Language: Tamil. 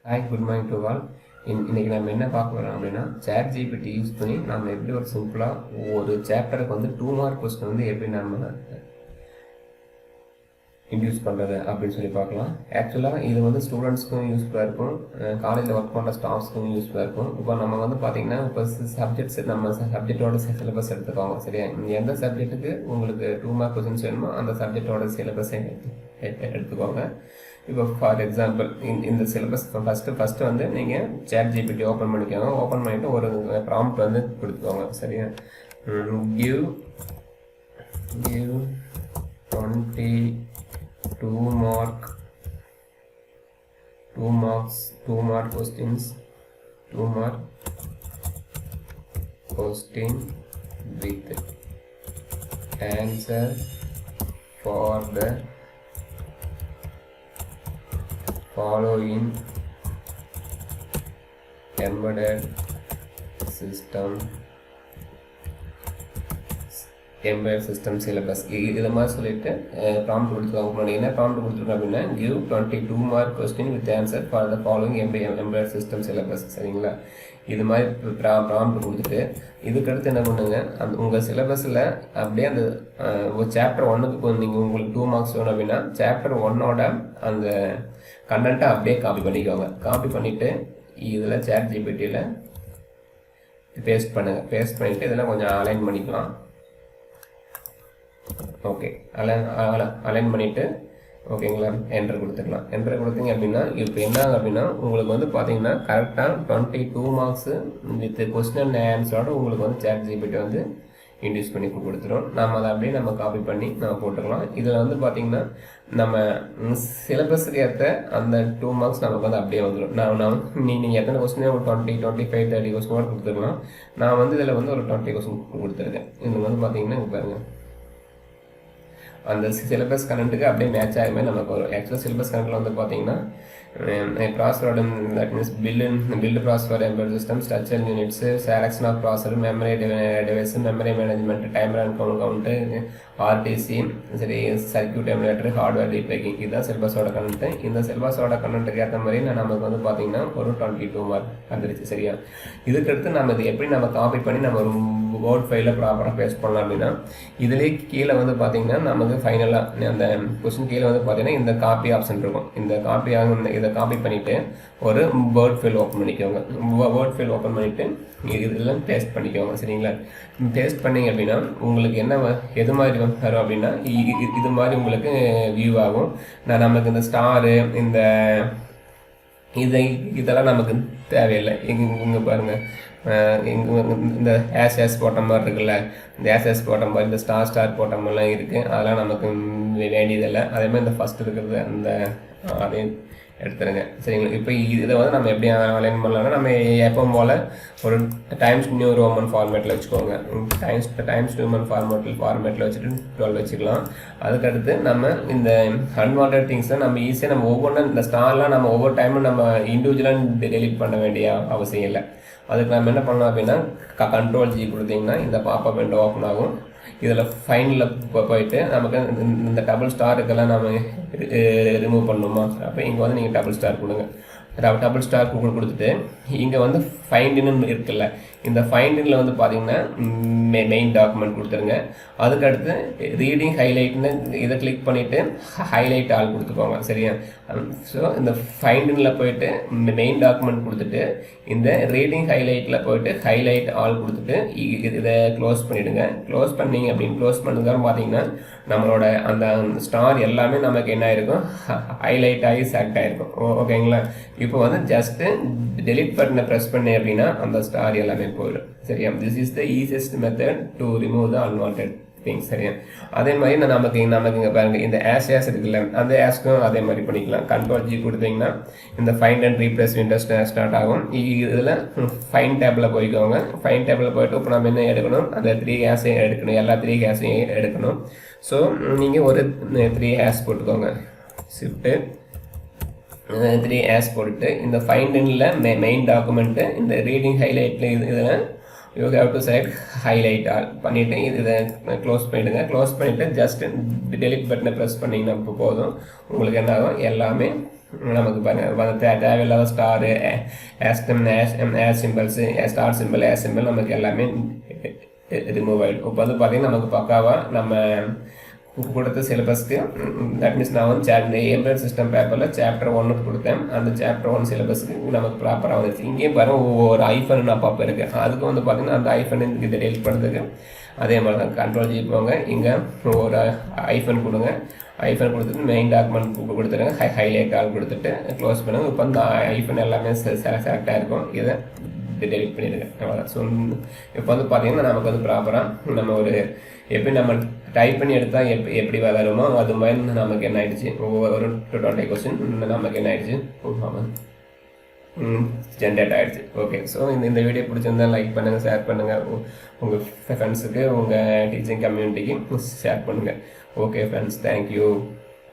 Hi, good morning to all. இன்றைக்கி நம்ம என்ன பார்க்க போகிறோம் அப்படின்னா, சேட் ஜிபிடி யூஸ் பண்ணி நம்ம எப்படி ஒரு சிம்பிளாக ஒரு சாப்டருக்கு வந்து 2 மார்க் கொஸ்டின் வந்து எப்படி நம்ம இன்ட்யூஸ் பண்ணுறது அப்படின்னு சொல்லி பார்க்கலாம். ஆக்சுவலாக இது வந்து ஸ்டூடெண்ட்ஸ்க்கும் யூஸ்ஃபுல்லாக இருக்கும், காலேஜில் ஒர்க் பண்ணுற ஸ்டாஃப்ஸ்க்கும் யூஸ்ஃபுல்லாக இருக்கும். இப்போ நம்ம வந்து பார்த்திங்கன்னா இப்போ சப்ஜெக்ட்ஸ் நம்ம சப்ஜெக்டோட சிலபஸ் எடுத்துக்கோங்க. சரியா, எந்த சப்ஜெக்ட்டுக்கு உங்களுக்கு 2 மார்க் கொஸ்டின்ஸ் வேணுமோ அந்த சப்ஜெக்டோட சிலபஸை எடுத்துக்கோங்க. இப்போ ஃபார் எக்ஸாம்பிள் இந்த சிலபஸ் ஃபஸ்ட்டு வந்து நீங்கள் சேட் ஜிபிடி ஓப்பன் பண்ணிக்கோங்க. ஓப்பன் பண்ணிவிட்டு ஒரு ப்ராம்ப்ட் வந்து கொடுத்துக்கோங்க. சரியா, give 22 mark questions, 2 mark question with answer for the following embedded system syllabus. இது மாதிரி சொல்லிட்டு ப்ராம்ப்ட் கொடுத்துருக்காங்க. முன்னாடி என்ன ப்ராம்ப்ட் கொடுத்துருக்கோம் அப்படின்னா, give 22 mark question with answer for the following embedded system syllabus. சரிங்களா, இது மாதிரி ப்ராம்ப்ட் கொடுத்துட்டு இதுக்கடுத்து என்ன பண்ணுங்க, அந்த உங்கள் சிலபஸில் அப்படியே அந்த ஒரு சாப்டர் 1க்கு நீங்கள் உங்களுக்கு 2 மார்க்ஸ் வேணும் அப்படின்னா சாப்டர் 1ஓட அந்த கண்டென்ட்டை அப்படியே காப்பி பண்ணிக்கோங்க. காப்பி பண்ணிவிட்டு இதில் சேட் ஜிபிடியில் பேஸ்ட் பண்ணுங்கள். பேஸ்ட் பண்ணிவிட்டு இதெல்லாம் கொஞ்சம் அலைன் பண்ணிக்கலாம். ஓகே, அலைன் பண்ணிவிட்டு ஓகேங்களா, என்ட்ரு கொடுத்துக்கலாம். என்ட்ரு கொடுத்தீங்க அப்படின்னா இப்போ என்ன அப்படின்னா உங்களுக்கு வந்து பார்த்தீங்கன்னா கரெக்டாக 22 மார்க்ஸு வித் கொஸ்டின் அண்ட் ஆன்சரோட உங்களுக்கு வந்து சேட் ஜிபிடி வந்து இன்ட்யூஸ் பண்ணி கொடுத்துரும். நம்ம அதை அப்படியே நம்ம காப்பி பண்ணி நம்ம போட்டுக்கலாம். இதில் வந்து பார்த்திங்கன்னா நம்ம சிலபஸுக்கு ஏற்ற அந்த 2 மார்க்ஸ் நமக்கு வந்து அப்படியே வந்துடும். நீங்கள் எத்தனை கொஸ்டினே ஒரு 20, 25, 30 கொஸ்டின் கூட கொடுத்துருக்கலாம். நான் வந்து இதில் வந்து ஒரு 20 கொஸ்டின் கொடுத்துருக்கேன். இது வந்து பார்த்திங்கன்னா பாருங்கள், அந்த சிலபஸ் கரண்ட்டுக்கு அப்படியே மேட்ச் ஆகிற மாதிரி நமக்கு வரும். ஆக்சுவலாக சிலபஸ் கரண்ட்டில் வந்து பார்த்தீங்கன்னா ப்ராசரோட that means build processor embed system, structure units, selection of processor, memory device, memory management, timer and count, RTC, சரி, சர்க்யூட் எமுலேட்டர், ஹார்ட்வேர் டீபேக்கிங். இதுதான் சிலபஸோட கண்டென்ட்டு. இந்த சிலபஸோட கண்டென்ட்டுக்கு ஏற்ற மாதிரி நமக்கு வந்து பார்த்தீங்கன்னா ஒரு 22 மார்க் வந்துருச்சு. சரியா, இதுக்கடுத்து நம்ம இது எப்படி நம்ம காப்பி பண்ணி நம்ம ஒரு வேர்ட் ஃபைலில் ப்ராப்பராக பேஸ்ட் பண்ணலாம் அப்படின்னா, இதிலே கீழே வந்து பார்த்தீங்கன்னா நமக்கு ஃபைனலாக அந்த கொஸ்டின் கீழே வந்து பார்த்தீங்கன்னா இந்த காப்பி ஆப்ஷன் இருக்கும். இந்த இதை காப்பி பண்ணிவிட்டு ஒரு வேர்ட் ஃபைல் ஓப்பன் பண்ணிக்கோங்க. வேர்ட் ஃபைல் ஓப்பன் பண்ணிவிட்டு இதெல்லாம் பேஸ்ட் பண்ணிக்கோங்க. சரிங்களா, பேஸ்ட் பண்ணிங்க அப்படின்னா உங்களுக்கு என்ன எது மாதிரி வரும் அப்படின்னா இது மாதிரி உங்களுக்கு வியூ ஆகும். நமக்கு இந்த ஸ்டாரு இந்த இதெல்லாம் நமக்கு தேவையில்லை. இங்கே பாருங்கள், இந்த ஆஸ் போட்ட மாதிரி இருக்குல்ல, இந்த ஆஸ் போட்ட மாதிரி இந்த ஸ்டார் போட்ட மாதிரிலாம் இருக்குது. அதெல்லாம் நமக்கு வேண்டியதில்லை. அதேமாதிரி இந்த ஃபஸ்ட் இருக்கிறது அந்த அதையும் எடுத்துருங்க. சரிங்களா, இப்போ இதை வந்து நம்ம எப்படி அலைன் பண்ணலாம்னா, நம்ம எப்பவும் போல் ஒரு டைம்ஸ் நியூ ரோமன் ஃபார்மேட்டில் வச்சுக்கோங்க. டைம்ஸ் நியூமன் ஃபார்மேட்டில் வச்சுட்டு 12 வச்சுக்கலாம். அதுக்கடுத்து நம்ம இந்த அன்வான்ட் திங்ஸை நம்ம ஈஸியாக நம்ம ஒவ்வொன்றும் இந்த ஸ்டார்லாம் நம்ம ஒவ்வொரு டைமும் நம்ம இண்டிவிஜுவலாக டெலீட் பண்ண வேண்டிய அவசியம் இல்லை. அதுக்கு நம்ம என்ன பண்ணலாம் அப்படின்னா, கண்ட்ரோல் ஜி கொடுத்தீங்கன்னா இந்த பாப்பப் விண்டோ ஓப்பன் ஆகும். இதில் ஃபைனில் போயிட்டு நமக்கு இந்த டபுள் ஸ்டாருக்கெல்லாம் நம்ம ரிமூவ் பண்ணணுமா, அப்போ இங்கே வந்து நீங்கள் டபுள் ஸ்டார் கொடுங்க. டபுள் ஸ்டார் கொடுத்துட்டு இங்கே வந்து ஃபைண்டின்னு இருக்குல்ல, இந்த ஃபைண்டில் வந்து பார்த்தீங்கன்னா மெயின் டாக்குமெண்ட் கொடுத்துருங்க. அதுக்கடுத்து ரீடிங் ஹைலைட்னு இதை கிளிக் பண்ணிவிட்டு ஹைலைட் ஆல் கொடுத்துக்கோங்க. சரியா, ஸோ இந்த ஃபைண்டில் போயிட்டு மெயின் டாக்குமெண்ட் கொடுத்துட்டு இந்த ரீடிங் ஹைலைட்டில் போயிட்டு ஹைலைட் ஆல் கொடுத்துட்டு இதை க்ளோஸ் பண்ணிவிடுங்க. க்ளோஸ் பண்ணிங்க அப்படின்னு க்ளோஸ் பண்ணதுக்கப்புறம் பார்த்தீங்கன்னா நம்மளோட அந்த ஸ்டார் எல்லாமே நமக்கு என்ன ஆகிருக்கும், ஹைலைட் ஆகி செலக்ட் ஆகிருக்கும். ஓகேங்களா, இப்போ வந்து ஜஸ்ட்டு டெலிட் பட்டனை ப்ரெஸ் பண்ணி அப்படின்னா அந்த ஸ்டார் எல்லாமே போயிடும். சரியா, this is the easiest method to remove the unwanted things. சரியா, அதே மாதிரி நமக்கு இங்கே பாருங்கள், இந்த ஆஸ் இருக்குல்ல, அந்த ஆஸ்க்கும் அதே மாதிரி பண்ணிக்கலாம். கண்ட்ரோல் ஜி கொடுத்தீங்கன்னா இந்த find and replace window start ஆகும். இதில் ஃபைன் டேப்பில் போய்க்கோங்க. ஃபைன் டேப்பில் போய்ட்டு இப்போ நம்ம என்ன எடுக்கணும், அந்த 3 ஹேஸையும் எடுக்கணும். எல்லா 3 ஹேஸையும் எடுக்கணும். ஸோ நீங்கள் ஒரு 3 ஹேஸ் போட்டுக்கோங்க. ஷிஃப்ட்டு 3 ஹேஸ் போட்டுட்டு இந்த ஃபைண்டில் மெயின் டாக்குமெண்ட்டு இந்த ரீடிங் ஹைலைட்டில் இதில் you have to select highlight all பண்ணிட்டு இதை க்ளோஸ் பண்ணிடுங்க. க்ளோஸ் பண்ணிவிட்டு ஜஸ்ட் delete பட்டனை ப்ரெஸ் பண்ணிங்கன்னா போதும். உங்களுக்கு என்ன ஆகும், எல்லாமே நமக்கு பாருங்கள் தேவையில்லாத star as சிம்பிள்ஸு star simple as simple நமக்கு எல்லாமே ரிமூவ் ஆகிடும். இப்போ வந்து பார்த்திங்கன்னா நமக்கு பக்காவாக நம்ம கொடுத்த சிலபஸ்க்கு தட் மீன்ஸ் நான் வந்து எம்பெடட் சிஸ்டம் பேப்பரில் சாப்டர் 1 கொடுத்தேன். அந்த சாப்டர் 1 சிலபஸ்க்கு நமக்கு ப்ராப்பராக வந்துச்சு. இங்கேயும் பாருங்கள் ஒவ்வொரு ஐஃபன் நான் பார்ப்பேன் இருக்குது. அதுக்கு வந்து பார்த்திங்கன்னா அந்த ஐஃபன் இது டெலிட் பண்ணுறதுக்கு அதே மாதிரி தான் கண்ட்ரோல் ஜி போங்க. இங்கே ஒரு ஐஃபன் கொடுங்க. ஐஃபன் கொடுத்துட்டு மெயின் டாக்குமெண்ட் கொடுத்துருங்க. ஹைலைட் ஆல் கொடுத்துட்டு க்ளோஸ் பண்ணுங்கள். இப்போ வந்து ஐஃபன் எல்லாமே செலக்டாக இருக்கும். இதை டெலிட் பண்ணிடுங்க. அவ்வளோதான். ஸோ இப்போ வந்து பார்த்திங்கன்னா நமக்கு வந்து ப்ராப்பராக நம்ம ஒரு எப்படி நம்ம டைப் பண்ணி எடுத்தால் எப்படி வருமோ அது மாதிரி நமக்கு என்ன ஆகிடுச்சு ஒரு 20 கொஸ்டின் நமக்கு என்ன ஆகிடுச்சு ஜென்ரேட் ஆகிடுச்சு. ஓகே. ஸோ இந்த வீடியோ பிடிச்சிருந்தால் லைக் பண்ணுங்கள், ஷேர் பண்ணுங்கள், உங்கள் ஃப்ரெண்ட்ஸுக்கு உங்கள் டீச்சிங் கம்யூனிட்டிக்கு ஷேர் பண்ணுங்கள். Okay friends, thank you.